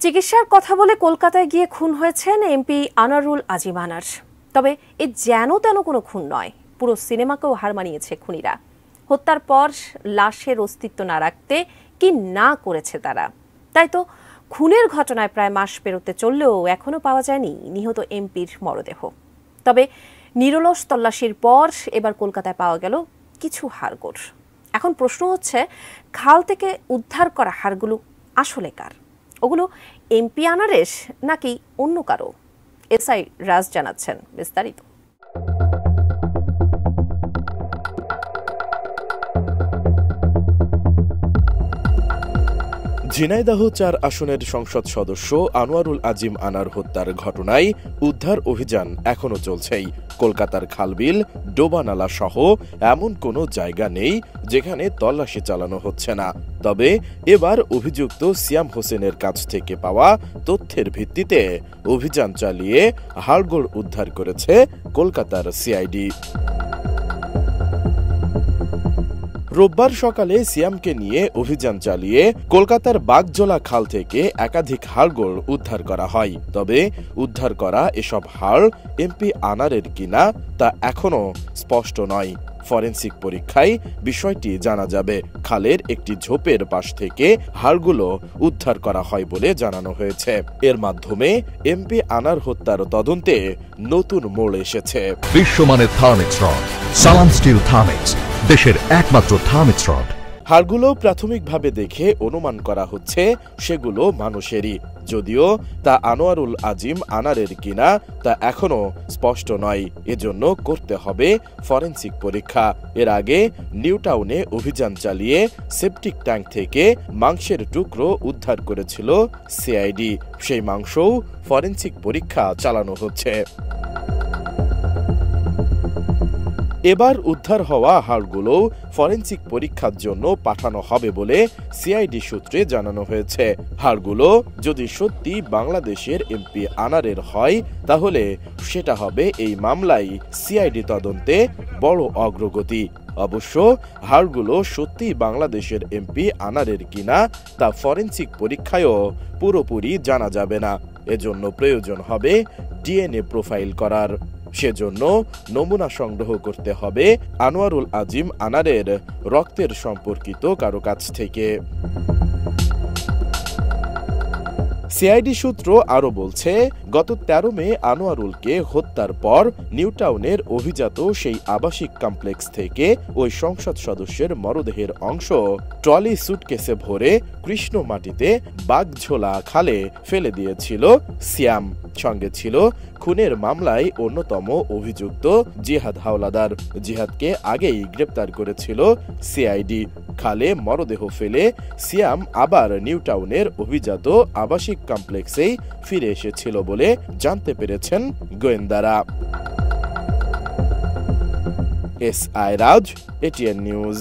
চিকিৎসার কথা বলে কলকাতায় গিয়ে খুন হয়েছেন এমপি আনারুল আজিম আনার। তবে এ যেন তেন কোনো খুন নয়, পুরো সিনেমাকেও হার মানিয়েছে খুনিরা। হত্যার পর লাশের অস্তিত্ব না রাখতে কি না করেছে তারা। তাই তো খুনের ঘটনায় প্রায় মাস পেরোতে চললেও এখনো পাওয়া যায়নি নিহত এমপির মরদেহ। তবে নিরলস তল্লাশির পর এবার কলকাতায় পাওয়া গেল কিছু হাড়গোড়। এখন প্রশ্ন হচ্ছে, খাল থেকে উদ্ধার করা হাড়গুলো আসলে কার? ওগুলো এমপি আনারের নাকি অন্য কারো? এসআই রাজ জানাচ্ছেন বিস্তারিত। ঝিনাইদহ ৪ আসনের সংসদ সদস্য আনোয়ারুল আজিম আনার হত্যার ঘটনায় উদ্ধার অভিযান এখনো চলছেই। কলকাতার খালবিল, ডোবানালা সহ এমন কোনো জায়গা নেই যেখানে তল্লাশি চালানো হচ্ছে না। তবে এবার অভিযুক্ত সিয়াম হোসেনের কাছ থেকে পাওয়া তথ্যের ভিত্তিতে অভিযান চালিয়ে হাড়গোড় উদ্ধার করেছে কলকাতার সিআইডি। রোববার সকালে সিয়ামকে নিয়ে অভিযান চালিয়ে কলকাতার বাগজোলা খাল থেকে একাধিক হাড়গোড় উদ্ধার করা হয়। তবে উদ্ধার করা এসব হাড় এমপি আনারের কিনা তা এখনো স্পষ্ট নয়। ফরেনসিক পরীক্ষায় বিষয়টি জানা যাবে। খালের একটি ঝোপের পাশ থেকে হাড়গুলো উদ্ধার করা হয় বলে জানানো হয়েছে। এর মাধ্যমে এমপি আনার হত্যার তদন্তে নতুন মোড় এসেছে। বিশ্বমানের থার্মিক্স রড, সালাম স্টিল থার্মিক্স, দেশের একমাত্র থার্মিক্স রড। হাড়গুলো প্রাথমিকভাবে দেখে অনুমান করা হচ্ছে সেগুলো মানুষেরই, যদিও তা আনোয়ারুল আজিম আনারের কিনা তা এখনো স্পষ্ট নয়। এজন্য করতে হবে ফরেনসিক পরীক্ষা। এর আগে নিউ টাউনে অভিযান চালিয়ে সেপটিক ট্যাঙ্ক থেকে মাংসের টুকরো উদ্ধার করেছিল সিআইডি। সেই মাংসও ফরেনসিক পরীক্ষা চালানো হচ্ছে। এবার উদ্ধার হওয়া হাড়গুলো ফরেনসিক পরীক্ষার জন্য পাঠানো হবে বলে সিআইডি সূত্রে জানানো হয়েছে। হাড়গুলো যদি সত্যি বাংলাদেশের এমপি আনারের হয়, তাহলে সেটা হবে এই মামলায় সিআইডি তদন্তে বড় অগ্রগতি। অবশ্য হাড়গুলো সত্যি বাংলাদেশের এমপি আনারের কিনা তা ফরেনসিক পরীক্ষায়ও পুরোপুরি জানা যাবে না। এজন্য প্রয়োজন হবে ডিএনএ প্রোফাইল করার। সেজন্য নমুনা সংগ্রহ করতে হবে আনোয়ারুল আজিম আনারের রক্তের সম্পর্কিত কারো কাছ থেকে। সিআইডি সূত্র আরো বলছে, গত ১৩ মে আনোয়ারুলকে হত্যার পর নিউ টাউনের অভিজাত সেই আবাসিক কমপ্লেক্স থেকে ওই সংসদ সদস্যের মরদেহের অংশ ট্রলি সুটকেসে ভরে কৃষ্ণ মাটিতে বাগঝোলা খালে ফেলে দিয়েছিল সিয়াম। সঙ্গে ছিল খুনের মামলায় অন্যতম অভিযুক্ত জিহাদ হাওলাদার। জিহাদকে আগেই গ্রেপ্তার করেছিল সিআইডি। খালে মরদেহ ফেলে সিয়াম আবার নিউ টাউনের অভিজাত আবাসিক কমপ্লেক্সেই ফিরে এসেছিল বলে জানতে পেরেছেন গোয়েন্দারা। এসআই রাজ, এটিএন নিউজ।